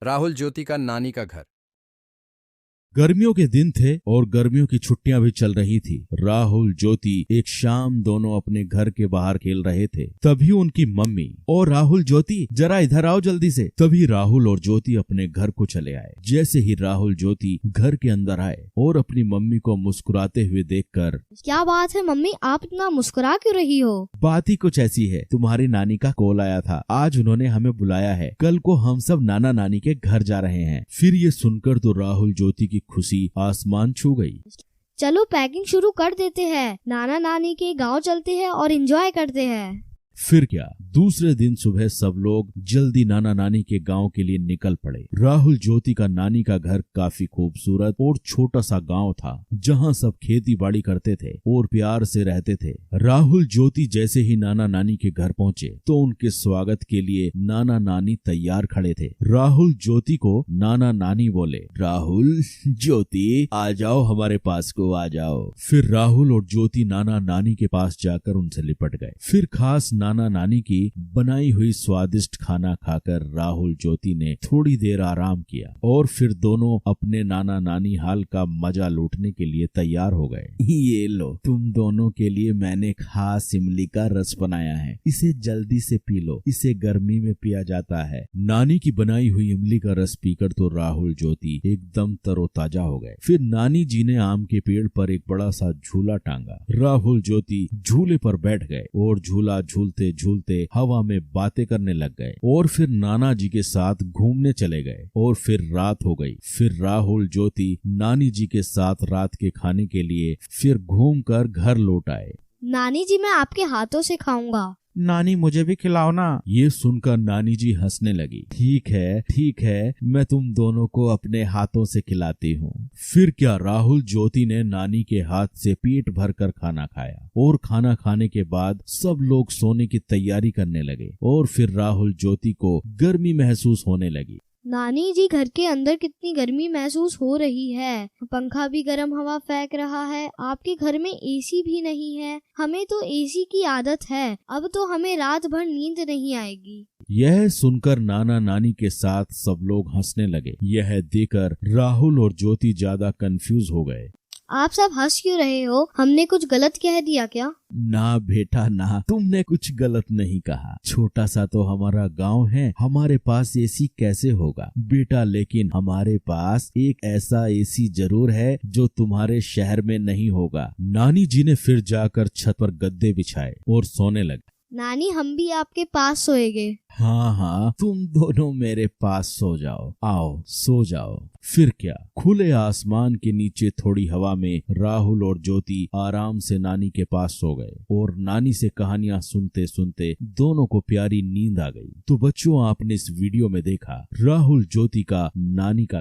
राहुल ज्योति का नानी का घर। गर्मियों के दिन थे और गर्मियों की छुट्टियां भी चल रही थी। राहुल ज्योति एक शाम दोनों अपने घर के बाहर खेल रहे थे। तभी उनकी मम्मी और राहुल ज्योति जरा इधर आओ जल्दी से। तभी राहुल और ज्योति अपने घर को चले आए। जैसे ही राहुल ज्योति घर के अंदर आए और अपनी मम्मी को मुस्कुराते हुए देखकर, क्या बात है मम्मी, आप इतना मुस्कुरा क्यों रही हो? बात ही कुछ ऐसी है, तुम्हारी नानी का कॉल आया था, आज उन्होंने हमें बुलाया है, कल को हम सब नाना नानी के घर जा रहे हैं। फिर ये सुनकर तो राहुल ज्योति की खुशी आसमान छू गई। चलो पैकिंग शुरू कर देते हैं, नाना नानी के गांव चलते हैं और एंजॉय करते हैं। फिर क्या, दूसरे दिन सुबह सब लोग जल्दी नाना नानी के गांव के लिए निकल पड़े। राहुल ज्योति का नानी का घर काफी खूबसूरत और छोटा सा गांव था, जहां सब खेती बाड़ी करते थे और प्यार से रहते थे। राहुल ज्योति जैसे ही नाना नानी के घर पहुंचे तो उनके स्वागत के लिए नाना नानी तैयार खड़े थे। राहुल ज्योति को नाना नानी बोले, राहुल ज्योति आ जाओ, हमारे पास को आ जाओ। फिर राहुल और ज्योति नाना नानी के पास जाकर उनसे लिपट गए। फिर खास नाना नानी की बनाई हुई स्वादिष्ट खाना खाकर राहुल ज्योति ने थोड़ी देर आराम किया और फिर दोनों अपने नाना नानी हाल का मजा लूटने के लिए तैयार हो गए। ये लो, तुम दोनों के लिए मैंने खास इमली का रस बनाया है, इसे जल्दी से पी लो, इसे गर्मी में पिया जाता है। नानी की बनाई हुई इमली का रस पीकर तो राहुल ज्योति एकदम तरोताजा हो गए। फिर नानी जी ने आम के पेड़ पर एक बड़ा सा झूला टांगा। राहुल ज्योति झूले पर बैठ गए और झूला झूलते झूलते हवा में बातें करने लग गए और फिर नाना जी के साथ घूमने चले गए। और फिर रात हो गई। फिर राहुल ज्योति नानी जी के साथ रात के खाने के लिए फिर घूमकर घर लौट आए। नानी जी, मैं आपके हाथों से खाऊंगा। नानी मुझे भी खिलाओ ना। ये सुनकर नानी जी हंसने लगी। ठीक है, मैं तुम दोनों को अपने हाथों से खिलाती हूँ। फिर क्या, राहुल ज्योति ने नानी के हाथ से पेट भरकर खाना खाया और खाना खाने के बाद सब लोग सोने की तैयारी करने लगे। और फिर राहुल ज्योति को गर्मी महसूस होने लगी। नानी जी, घर के अंदर कितनी गर्मी महसूस हो रही है, पंखा भी गर्म हवा फेंक रहा है, आपके घर में एसी भी नहीं है। हमें तो एसी की आदत है, अब तो हमें रात भर नींद नहीं आएगी। यह सुनकर नाना नानी के साथ सब लोग हंसने लगे। यह देखकर राहुल और ज्योति ज्यादा कंफ्यूज हो गए। आप सब हंस क्यों रहे हो? हमने कुछ गलत कह दिया क्या? ना बेटा ना, तुमने कुछ गलत नहीं कहा। छोटा सा तो हमारा गांव है, हमारे पास एसी कैसे होगा बेटा, लेकिन हमारे पास एक ऐसा एसी जरूर है जो तुम्हारे शहर में नहीं होगा। नानी जी ने फिर जाकर छत पर गद्दे बिछाए और सोने लगे। नानी, हम भी आपके पास सोएंगे। हाँ, तुम दोनों मेरे पास सो जाओ, आओ सो जाओ। फिर क्या, खुले आसमान के नीचे थोड़ी हवा में राहुल और ज्योति आराम से नानी के पास सो गए और नानी से कहानियां सुनते सुनते दोनों को प्यारी नींद आ गई। तो बच्चों, आपने इस वीडियो में देखा राहुल ज्योति का नानी का